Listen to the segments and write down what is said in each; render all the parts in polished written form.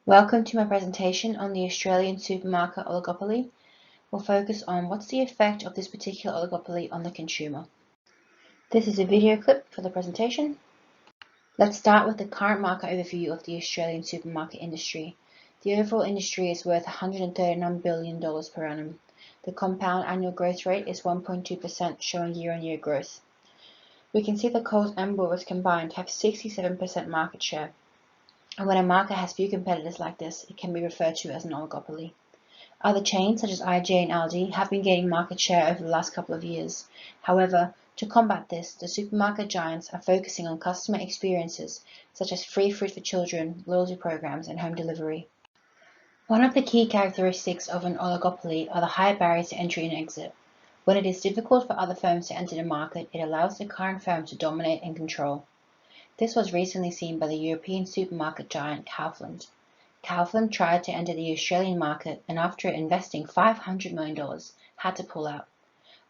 Welcome to my presentation on the Australian supermarket oligopoly. We'll focus on what's the effect of this particular oligopoly on the consumer. This is a video clip for the presentation. Let's start with the current market overview of the Australian supermarket industry. The overall industry is worth $139 billion per annum. The compound annual growth rate is 1.2%, showing year-on-year growth. We can see that Coles and Woolworths combined have 67% market share. And when a market has few competitors like this, it can be referred to as an oligopoly. Other chains such as IGA and Aldi have been gaining market share over the last couple of years. However, to combat this, the supermarket giants are focusing on customer experiences such as free fruit for children, loyalty programs, and home delivery. One of the key characteristics of an oligopoly are the high barriers to entry and exit. When it is difficult for other firms to enter the market, it allows the current firm to dominate and control. This was recently seen by the European supermarket giant Kaufland. Kaufland tried to enter the Australian market and after investing $500 million, had to pull out.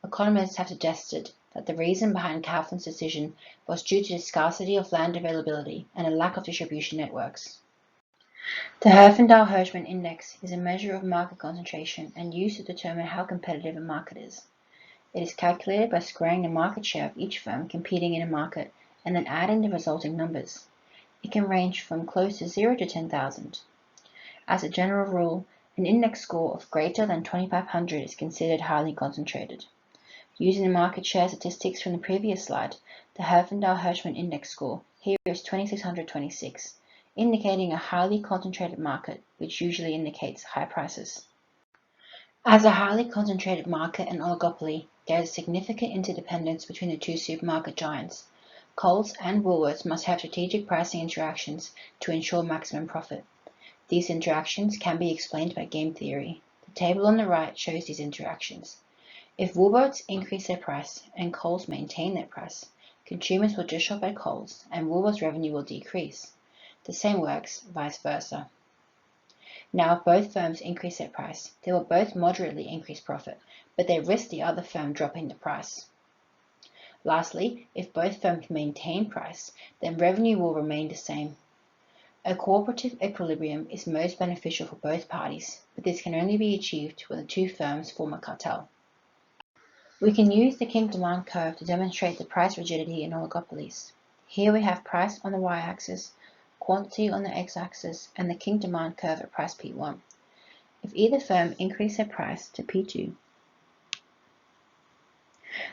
Economists have suggested that the reason behind Kaufland's decision was due to the scarcity of land availability and a lack of distribution networks. The Herfindahl-Hirschman Index is a measure of market concentration and used to determine how competitive a market is. It is calculated by squaring the market share of each firm competing in a market and then adding the resulting numbers. It can range from close to 0 to 10,000. As a general rule, an index score of greater than 2,500 is considered highly concentrated. Using the market share statistics from the previous slide, the Herfindahl-Hirschman index score here is 2,626, indicating a highly concentrated market, which usually indicates high prices. As a highly concentrated market and oligopoly, there is significant interdependence between the two supermarket giants. Coles and Woolworths must have strategic pricing interactions to ensure maximum profit. These interactions can be explained by game theory. The table on the right shows these interactions. If Woolworths increase their price and Coles maintain their price, consumers will just shop at Coles and Woolworths' revenue will decrease. The same works vice versa. Now, if both firms increase their price, they will both moderately increase profit, but they risk the other firm dropping the price. Lastly, if both firms maintain price, then revenue will remain the same. A cooperative equilibrium is most beneficial for both parties, but this can only be achieved when the two firms form a cartel. We can use the kink demand curve to demonstrate the price rigidity in oligopolies. Here we have price on the y-axis, quantity on the x-axis, and the kink demand curve at price P1. If either firm increase their price to P2,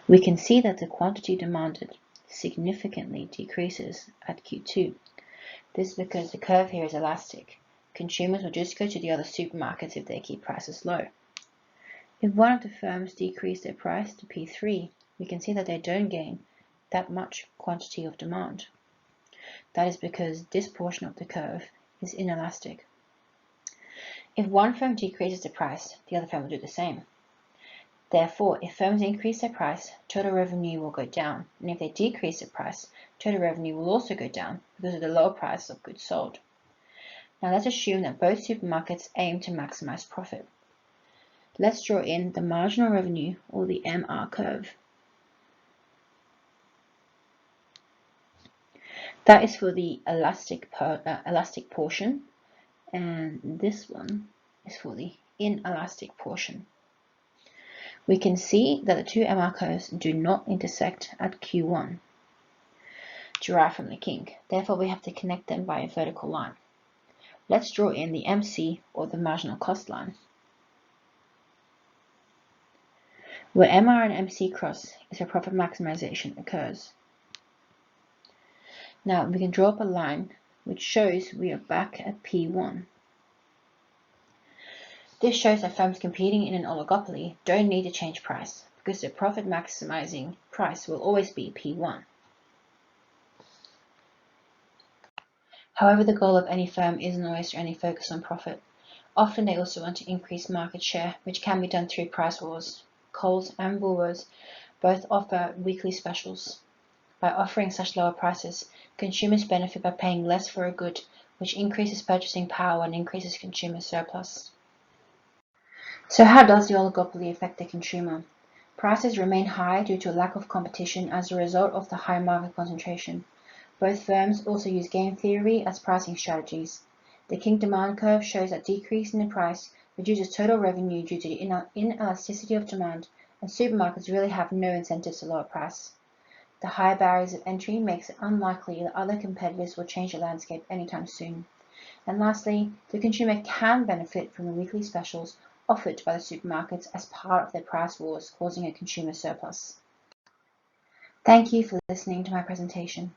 we can see that the quantity demanded significantly decreases at Q2. This is because the curve here is elastic. Consumers will just go to the other supermarkets if they keep prices low. If one of the firms decrease their price to P3, we can see that they don't gain that much quantity of demand. That is because this portion of the curve is inelastic. If one firm decreases the price, the other firm will do the same. Therefore, if firms increase their price, total revenue will go down, and if they decrease their price, total revenue will also go down because of the lower price of goods sold. Now let's assume that both supermarkets aim to maximize profit. Let's draw in the marginal revenue, or the MR curve. That is for the elastic portion, and this one is for the inelastic portion. We can see that the two MR curves do not intersect at Q1, derived from the kink. Therefore, we have to connect them by a vertical line. Let's draw in the MC, or the marginal cost line. Where MR and MC cross is where profit maximization occurs. Now we can draw up a line which shows we are back at P1. This shows that firms competing in an oligopoly don't need to change price because the profit maximizing price will always be P1. However, the goal of any firm isn't always to only focus on profit. Often they also want to increase market share, which can be done through price wars. Coles and Woolworths both offer weekly specials. By offering such lower prices, consumers benefit by paying less for a good, which increases purchasing power and increases consumer surplus. So how does the oligopoly affect the consumer? Prices remain high due to a lack of competition as a result of the high market concentration. Both firms also use game theory as pricing strategies. The King demand curve shows that decreasing the price reduces total revenue due to the inelasticity of demand, and supermarkets really have no incentives to lower price. The high barriers of entry makes it unlikely that other competitors will change the landscape anytime soon. And lastly, the consumer can benefit from the weekly specials offered by the supermarkets as part of their price wars, causing a consumer surplus. Thank you for listening to my presentation.